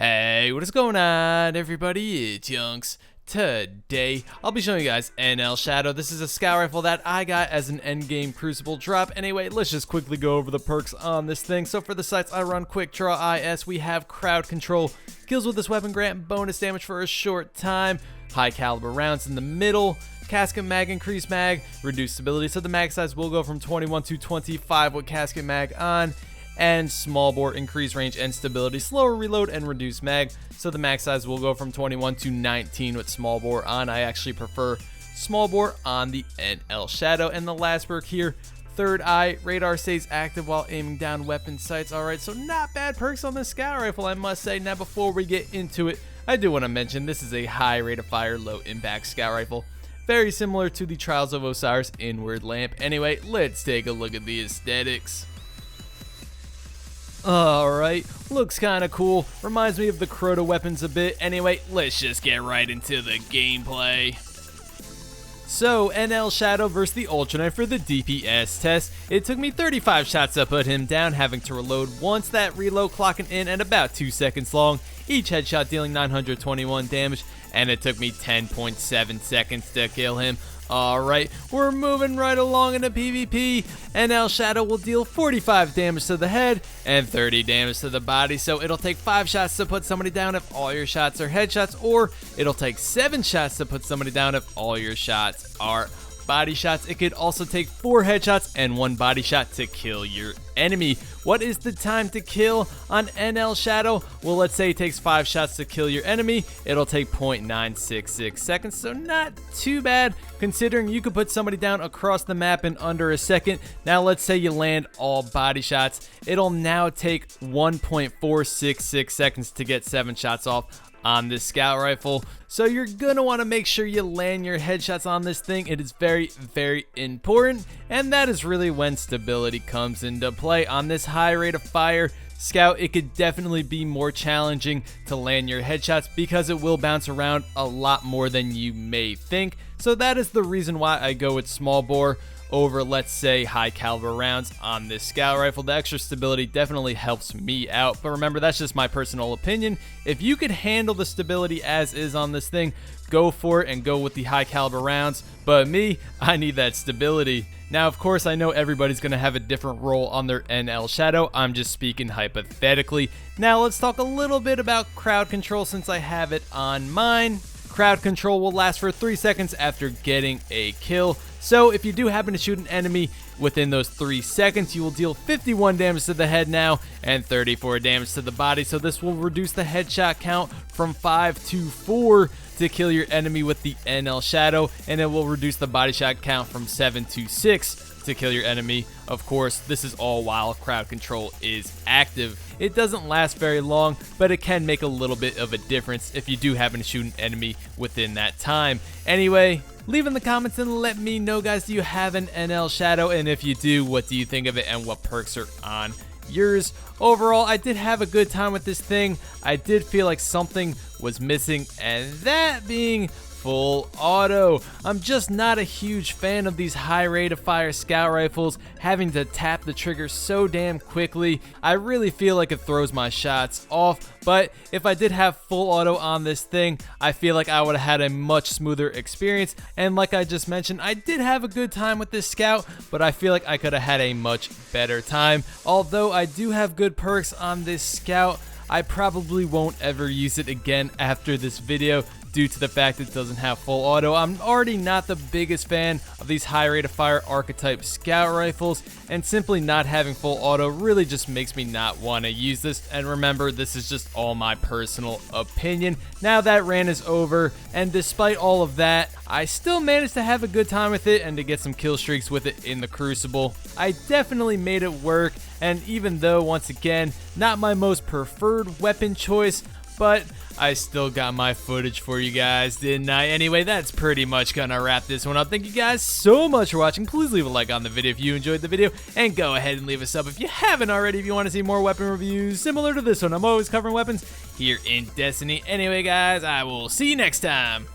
Hey, what is going on, everybody? It's YunKs. Today, I'll be showing you guys NL Shadow. This is a scout rifle that I got as an endgame Crucible drop. Anyway, let's just quickly go over the perks on this thing. So for the sights, I run Quick Draw IS. We have Crowd Control. Kills with this weapon grant bonus damage for a short time. High caliber rounds in the middle. Casket mag, increased mag, reduced stability. So the mag size will go from 21 to 25 with casket mag on. And small bore, increased range and stability, slower reload and reduced mag. So the mag size will go from 21 to 19 with small bore on. I actually prefer small bore on the NL Shadow. And the last perk here, third eye, radar stays active while aiming down weapon sights. Alright, so not bad perks on the scout rifle, I must say. Now before we get into it, I do want to mention this is a high rate of fire, low impact scout rifle. Very similar to the Trials of Osiris inward lamp. Anyway, let's take a look at the aesthetics. Alright, looks kinda cool, reminds me of the Crota weapons a bit. Anyway, let's just get right into the gameplay. So, NL Shadow versus the Ultra Knight for the DPS test. It took me 35 shots to put him down, having to reload once, that reload clocking in at about 2 seconds long, each headshot dealing 921 damage, and it took me 10.7 seconds to kill him. Alright, we're moving right along into PvP. NL Shadow will deal 45 damage to the head and 30 damage to the body, so it'll take 5 shots to put somebody down if all your shots are headshots, or it'll take 7 shots to put somebody down if all your shots are body shots. It could also take 4 headshots and 1 body shot to kill your enemy. What is the time to kill on NL Shadow? Well, let's say it takes 5 shots to kill your enemy. It'll take 0.966 seconds, so not too bad considering you could put somebody down across the map in under a second. Now let's say you land all body shots. It'll now take 1.466 seconds to get 7 shots off on this scout rifle. So you're gonna want to make sure you land your headshots on this thing. It is very, very important, and that is really when stability comes into play. On this high rate of fire scout, it could definitely be more challenging to land your headshots because it will bounce around a lot more than you may think. So that is the reason why I go with small bore over, let's say, high caliber rounds on this scout rifle. The extra stability definitely helps me out, but remember, that's just my personal opinion. If you could handle the stability as is on this thing, go for it and go with the high caliber rounds, but me, I need that stability. Now, of course, I know everybody's going to have a different role on their NL Shadow. I'm just speaking hypothetically. Now, let's talk a little bit about crowd control since I have it on mine. Crowd control will last for 3 seconds after getting a kill. So if you do happen to shoot an enemy within those 3 seconds, you will deal 51 damage to the head now and 34 damage to the body. So this will reduce the headshot count from 5 to 4 to kill your enemy with the NL Shadow, and it will reduce the body shot count from 7 to 6 to kill your enemy. Of course, this is all while crowd control is active. It doesn't last very long, but it can make a little bit of a difference if you do happen to shoot an enemy within that time. Anyway, leave in the comments and let me know, guys, do you have an NL Shadow? And if you do, what do you think of it and what perks are on yours? Overall, I did have a good time with this thing. I did feel like something was missing, and that being full auto. I'm just not a huge fan of these high rate of fire scout rifles having to tap the trigger so damn quickly. I really feel like it throws my shots off, but if I did have full auto on this thing, I feel like I would have had a much smoother experience. And like I just mentioned, I did have a good time with this scout, but I feel like I could have had a much better time. Although I do have good perks on this scout, I probably won't ever use it again after this video due to the fact it doesn't have full auto. I'm already not the biggest fan of these high rate of fire archetype scout rifles, and simply not having full auto really just makes me not want to use this. And remember, this is just all my personal opinion. Now that rant is over, and despite all of that, I still managed to have a good time with it and to get some kill streaks with it in the Crucible. I definitely made it work, and even though, once again, not my most preferred weapon choice, but I still got my footage for you guys, didn't I? Anyway, that's pretty much gonna wrap this one up. Thank you guys so much for watching. Please leave a like on the video if you enjoyed the video, and go ahead and leave a sub if you haven't already if you want to see more weapon reviews similar to this one. I'm always covering weapons here in Destiny. Anyway, guys, I will see you next time.